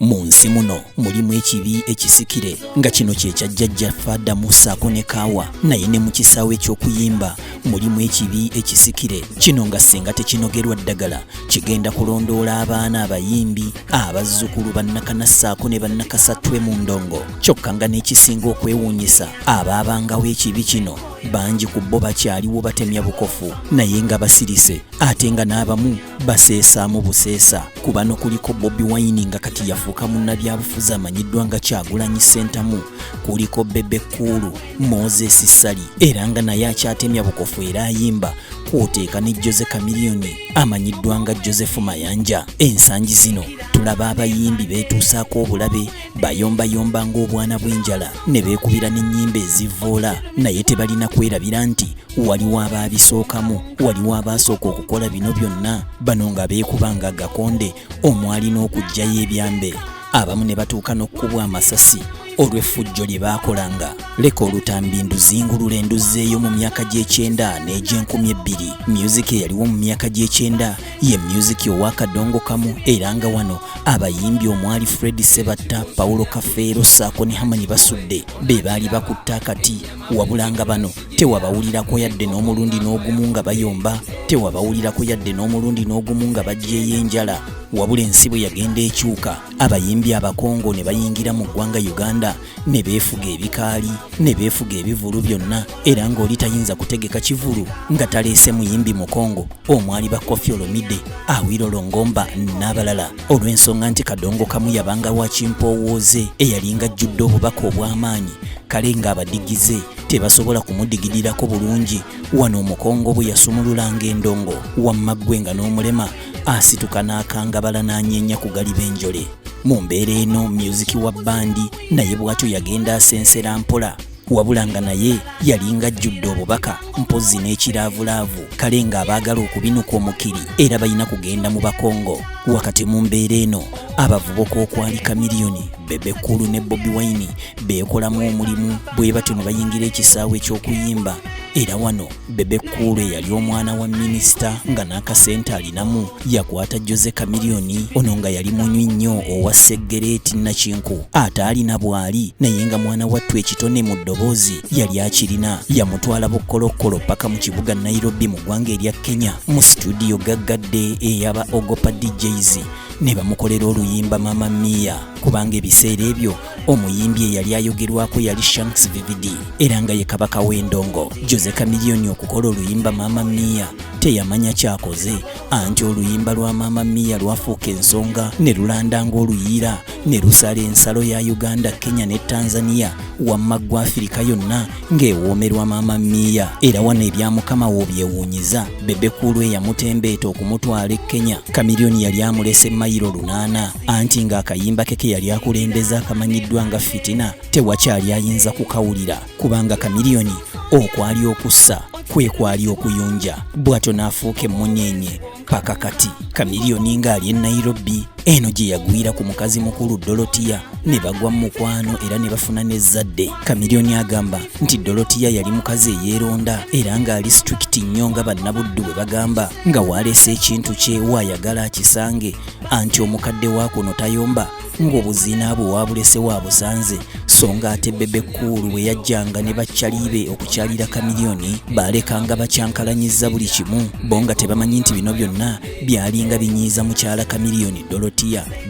Munsi muno mulimu ekibi ekisikire nga kino kye kyajjajja Fada Musa Konekawa naye ne mu kisaawe eky'okuyimba mulimu ekibi ekisikire kino nga singa tekinogerwa ddagala kigenda kulondoola abaana abayimbi abazzukulu bannakanasaako ne bannakasatwe mu ndongo kyokka nga n'ekisinga okwewuunyisa abaabangawo ekibi kino bangi ku bo bakyaliwo batemya bukofu naye nga basirise ate nga n'abamu baseesaamu buseesa ku bano kuliko Bobi Wine nga kati yafuuka munnabyabufuzi amanyiddwa nga Kyagulanyi Ssentamu, kuliko Bebe Cool, Moses Sali era nga naye akyatemya bukofu era ayimba, kwoteeka ne Jose Chameleon amanyiddwa nga Joseph Mayanja. Ensangi zino tulaba abayimbi beetuusaako obulabe bayombayomba ng'obwana bw'enjala ne beekubira n'ennyimba ezivvoola naye tebalina kwerabira nti waliwo abaabisookamu, waliwo abaasooka okukola bino byonna, bano nga beekubanga gakonde omwalina okuggyayo ebyambe. Abamu ne batuuka n'okkubwa amasasi olw'effujjo lye baakolanga. Leka olutambi nduzingulule nduzeeyo mu myaka gy'ekyenda n'egy'enkumi-2000. Music eyaliwo mu myaka gy'ekyenda ye music owa kadongo kamu era nga wano abayimbi omwali Fred Sebatta, Paulo Kafeero ssaako ne Hamani Basudde be baali bakutte akati, wabula nga bano tewabawulirako yadde n'omulundi n'ogumu nga bayomba, tewabawulirako yadde n'omulundi n'ogumu nga baggyeeyo enjala. Wabula ensi bwe yagenda ekyuka, abayimbi abakongo ne bayingira mu ggwanga Uganda ne beefuga ebikaali ne beefuga ebivulu byonna, era ng'oli tayinza kutegeka kivulu nga taleese muyimbi mukongo omwali ba Koffi Olomide, Awilo Longomba n'abalala, olw'ensonga nti kadongo kamu yabanga wa Kimpowooze eyalinga ajjudde obubaka obw'amaanyi. Kale ng'abadigize tebasobola kumudigirirako bulungi. Wano omukongo bwe yasumululanga endongo wamma ggwe nga n'omulema asituka n'akangabala n'anyeenya ku gali b'enjole. Mu mbeera eno music wa bandi naye bw'atyo yagenda asensera mpola, wabula nga naye yalinga ajjudde obubaka mpozi n'ekiraavulaavu. Kale ng'abaagala okubinuka omukiri era balina kugenda mu bakongo. Wakati mu mbeera eno abavubuka okwali Chameleon, Bebe Cool ne Bobi Wine beekolamu omulimu bwe batyo ne bayingira ekisaawe eky'okuyimba. Era wano Bebe Cool eyali omwana wa minisita nga n'akasente alinamu yakwata Jose Chameleon, ono nga yali munywi nnyo owa Seggereeti Nakinku, ate alina bwali naye nga mwana wattu ekitone mu ddoboozi yali akirina. Yamutwala bukkolokkolo paka mu kibuga Nairobi mu ggwanga erya Kenya mu studio gaggadde ey'aba Ogopa DJs ne bamukolera oluyimba Mama Mia, kubanga ebiseera ebyo omuyimbi eyali ayogerwako yali Shanks Vividi era nga ye kabaka w'endongo. Jose Chameleon okukola oluyimba Mama Mia teyamanya kyakoze, anti oluyimba lwa Mama Mia lwafuuka ensonga ne lulanda ng'oluyiira ne lusala ensalo ya Uganda, Kenya ne Tanzania wamma ggwa Afirika yonna ng'ewoomerwa Mama Mia. Era wano ebyamukama w'obyewuunyiza, Bebe Cool eyamutembeeta okumutwala e Kenya, Chameleon yali amulese mayiro 8, anti ng'akayimba ke yali akulembeza akamanyiddwa nga Fitina tewakyali ayinza kukawulira, kubanga Chameleon okwali okussa kwe kwali okuyunja. Bw'atyo n'afuuka emmunyeenye paka kati. Chameleon ng'ali e Nairobi eno gye yagwira ku mukazi mukulu Dorothea ne bagwa mu mukwano era ne bafuna n'ezzadde. Chameleon agamba nti Dorothea yali mukazi eyeeronda era ng'ali strict nnyo nga bannabuddu bwe bagamba, nga waleese ekintu kye waayagala akisange, anti omukadde waakuno tayomba ng'obuziina bwe waabulese waabusanze. So nga ate Bebe Cool bwe yajjanga ne bakyalibe okukyalira Chameleon baalekanga bakyankalanyiza buli kimu, bo nga tebamanyi nti bino byonna byalinga binyiiza mukyala Chameleon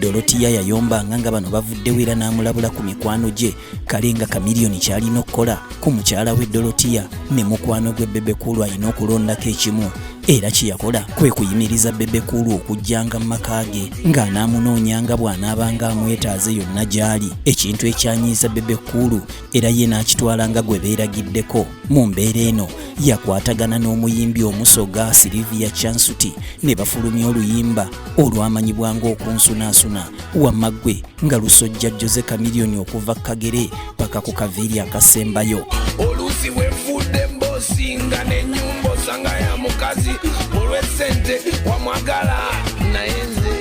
Dorothea yayombanga nga bano bavuddewo era n'amulabula ku mikwano gye. Kale nga Chameleon kyalina okukola ku mukyala we Dorothea ne mukwano gwe Bebe Cool alina okulondako ekimu, era kyeyakola kwe kuyimiriza Bebe Cool okujjanga mu maka ge ng'anaamunoonyanga bw'anaabanga amwetaaze yonna gy'ali, ekintu ekyanyiiza Bebe Cool era ye n'akitwalanga gwe beeragiddeko. Mu mbeera eno yakwatagana n'omuyimbi omusoga Sylvia Chansuti ne bafulumya oluyimba olwamanyibwanga okunsunaasuna wamma ggwe nga lusojja Jose Chameleone okuva Kagere paka ku kaviiri akasembayo. Oluusi weefudde mboosi nga n'ennyumba osanga ya mukazi olw'essente wamwagala naye nze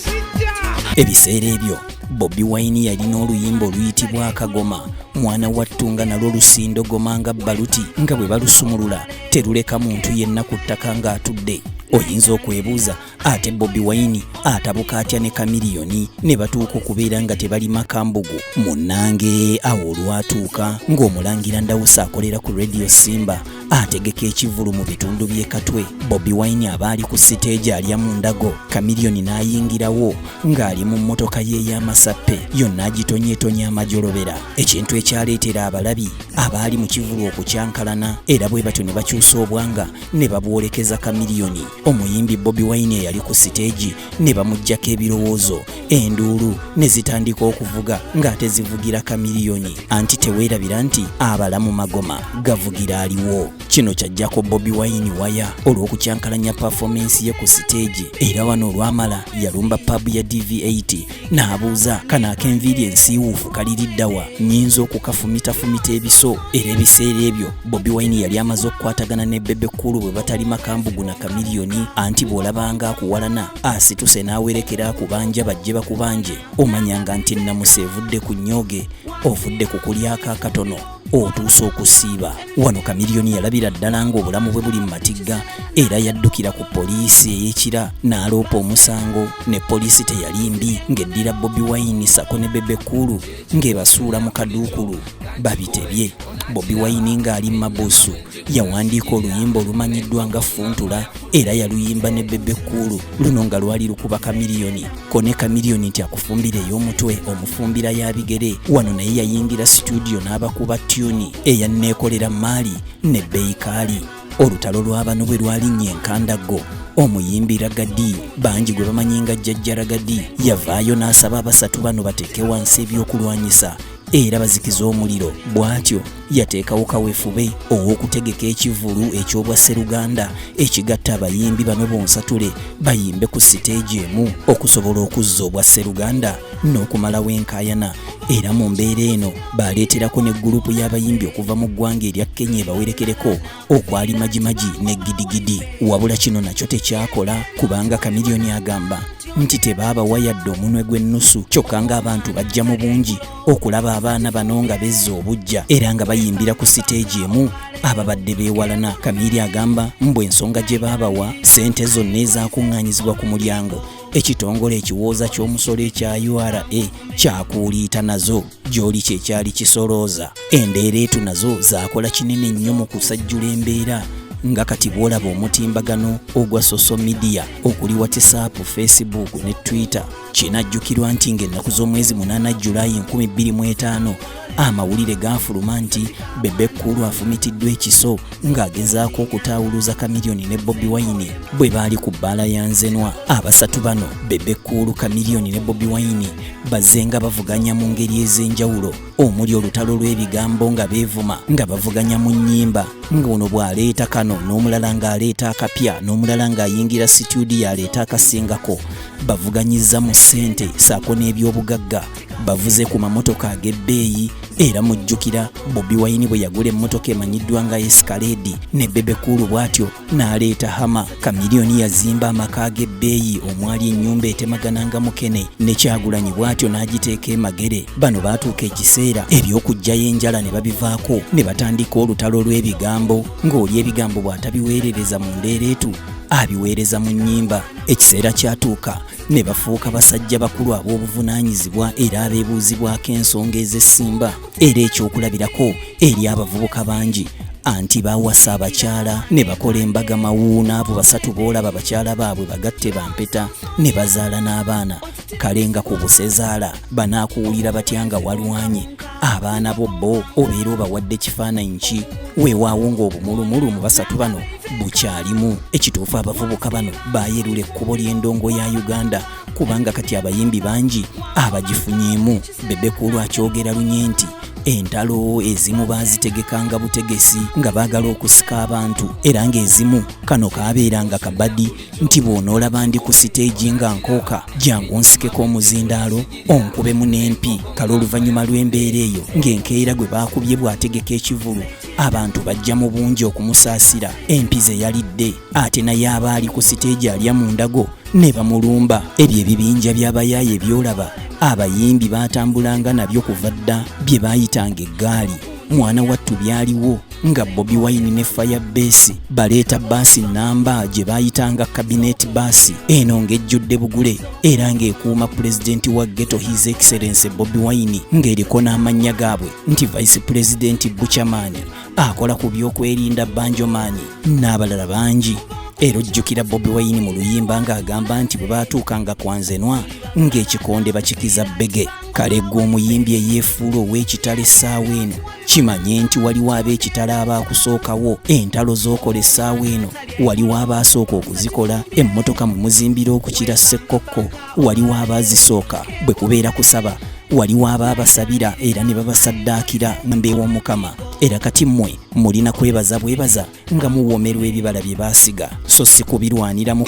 sijja. Ebiseera ebyo Bobi Wine yalina oluyimba oluyitibwa Akagoma, mwana wattu nga nalwo lusindogoma nga baluti nga bwe balusumulula teruleka muntu yenna ku ttaka ng'atudde. Oyinza okwebuuza ate Bobi Wine atabuka atya ne Chameleone ne batuuka okubeera nga tebali makambugu. Munnange awo olwatuuka ng'omulangira Ndawusa akolera ku Radio Simba ategeka ekivulu mu bitundu by'e Katwe. Bobi Wine aba ali ku siteegi alya mu ndago, Chameleone n'ayingirawo ng'ali mu mmotoka ye ey'amasappe yonna agitonyeetonye amajolobera, ekintu ekyaleetera abalabi abaali mu kivulu okukyankalana era bwe batyo ne bakyusa obwanga ne babwolekeza Chameleone. Omuyimbi Bobi Wine eyali ku siteegi ne bamuggyako ebirowoozo, enduulu ne zitandika okuvuga ng'ate zivugira Chameleone, anti teweerabira nti abalamu magoma gavugira aliwo. Kino kyajjako Bobi Wine waya olw'okukyankalanya performance ye ku siteegi, era wano olwamala yalumba pub ya DV8 n'abuuza kano ak'enviiri ensiiwuufu kaliriddawa, nnyinza okukafumita ebiso. Era ebiseera ebyo Bobi Wine yali amaze okukwatagana ne Bebe Cool bwe batali makambugu na Chameleone, anti bw'olabanga akuwalana asituse n'awerekera akubanja bajje bakubanje omanyanga nti namuse evudde ku nnyoge, ovudde ku kulyako akatono otuusa okusiiba. Wano Chameleone yalabira ddala ng'obulamu bwe buli mu matigga era yaddukira ku poliisi ey'ekira n'aloopa omusango, ne poliisi teyali mbi ng'eddira Bobi Wine sako ne Bebe Cool ng'ebasuula mu kaduukulu babitebye. Bobi Wine ng'ali mabusu yawandiika oluyimba olumanyiddwa nga Funtula era yaluyimba ne Bebe Cool, luno nga lwali lukuba Chameleone ko ne Chameleone nti akufumbira ey'omutwe omufumbira ya bigere. Wano naye yayingira studio n'abakuba tuni eyanneekolera Mali ne Beikaali. Olutalo lw'abano bwe lwalinnya enkandago, omuyimbi Ragadi bangi gwe bamanyi nga Jjajja Ragadi yavaayo n'asaba abasatu bano bateeke wansi ebyokulwanyisa era bazikiza omuliro. Bw'atyo yateekawo kaweefube ow'okutegeka ekivulu eky'obwa Sseruganda ekigatta abayimbi bano bonsatule bayimbe ku siteegi emu okusobola okuzza obwa Sseruganda n'okumalawo enkaayana. Era mu mbeera eno baleeterako ne gurupu y'abayimbi okuva mu ggwanga erya Kenya ebawerekereko okwali Majimaji ne Gidigidi. Wabula kino nakyo tekyakola kubanga Chameleone agamba nti tebaabawa yadde omunwe gw'ennusu, kyokka ng'abantu bajja mu bungi okulaba abaana bano nga bezza obujja era nga bayimbira ku siteegi emu ababadde beewalana. Chameleone agamba mbwe ensonga gye baabawa ssente zonna ezaakuŋŋaanyizibwa ku mulyango ekitongole ekiwooza ky'omusolo ekya URA kyakuuliita nazo gy'oli kyekyali kisolooza. Endeereetu nazo zaakola kinene nnyo mu kusajjula embeera nga kati bw'olaba omutimbagano ogwa social media okuli WhatsApp, Facebook ne Twitter. Kinajjukirwa nti ng'ennaku z'omwezi 8 Julayi 2025 amawulire gaafuluma nti Bebe Cool afumitiddwa ekiso ng'agezaako okutaawuluza Chameleone ne Bobi Wine bwe baali ku bbaala ya Nzenwa. Abasatu bano Bebe Cool, Chameleone ne Bobi Wine bazze nga bavuganya mu ngeri ez'enjawulo, omuli olutalo lw'ebigambo nga beevuma nga bavuganya mu nnyimba, ng'ono bw'aleeta kano n'omulala ng'aleeta akapya n'omulala ng'ayingira situdiyo aleeta akasingako. Bavuganyizza mu ssente saako n'ebyobugagga, bavuze ku mamotoka ag'ebbeeyi era mujjukira Bobi Wine bwe yagula emmotoka emanyiddwa nga Escalade ne Bebe Cool bw'atyo n'aleeta Hama. Chameleone yazimba amaka ag'ebbeeyi omwali ennyumba etemagananga Mukene ne Kyagulanyi bw'atyo n'agiteeka Emagere. Bano baatuuka ekiseera eby'okugjayo enjala ne babivaako ne batandika olutalo lw'ebigambo, ng'oli ebigambo bw'atabiweerereza mu ndeereetu abiweereza mu nnyimba. Ekiseera kyatuuka ne bafuuka basajja bakulu ab'obuvunaanyizibwa era abeebuuzibwako ensonga ez'essimba era ekyokulabirako eri abavubuka bangi anti baawasa abakyala ne bakola embaga mawuuna. Abo basatu boolaba abakyala baabwe bagatte bampeta ne bazaala n'abaana. Kale nga ku busezaala banaakuwulira batya nga walwanye abaana bo obeera obawadde kifaananyi ki? Weewaawo ng'obumulumulu mu basatu bano bukyalimu. Ekituufu abavubuka bano baayerula ekkubo ly'endongo ya Uganda kubanga kati abayimbi bangi abagifunyeemu. Bebe Cool akyogera lunye nti entalo ezimu baazitegekanga butegesi nga baagala okusika abantu, era ng'ezimu kano kaabeeranga kabadi nti bw'onoolaba ndi ku siteegi nga nkooka jangu onsikeko omuzindaalo onkubemu n'empi. Kale oluvannyuma lw'embeera eyo ng'enkeera gwe baakubye bw'ategeka ekivulu abantu bajja mu bungi okumusaasira. Empi ze yalidde ate naye aba ali ku siteegi alya mu ndago ne bamulumba. Ebyo ebibinja by'abayaaye byolaba abayimbi baatambulanga nabyo kuva dda bye baayitanga eggaali. Mwana wattu byaliwo nga Bobi Wine ne Firebase baleeta baasi namba gye baayitanga cabinet baasi, eno ng'ejjudde bugule era ng'ekuuma pulezidenti wa Ghetto His Excellency Bobi Wine ng'eriko n'amannya gaabwe nti Vice President Buchaman akola ku by'okwerinda Banjoman n'abalala bangi. Era ojjukira Bobi Wine mu luyimba ng'agamba nti bwe baatuukanga kwanzenwa ng'ekikonde bakikiza bbege. Kale gwe omuyimbi eyeefuula ow'ekitalo essaawa eno kimanye nti waliwo ab'ekitalo abaakusookawo. Entalo z'okola essaawa eno waliwo abaasooka okuzikola. Emmotoka mu muzimbira okukira Ssekkokko waliwo abaazisooka. Bwe kubeera kusaba waliwo abaabasabira era ne babasaddaakira mbeewa Mukama. Era kati mmwe mulina kwebaza bwebaza nga muwoomerwa ebibala bye baasiga so si kubirwanira mu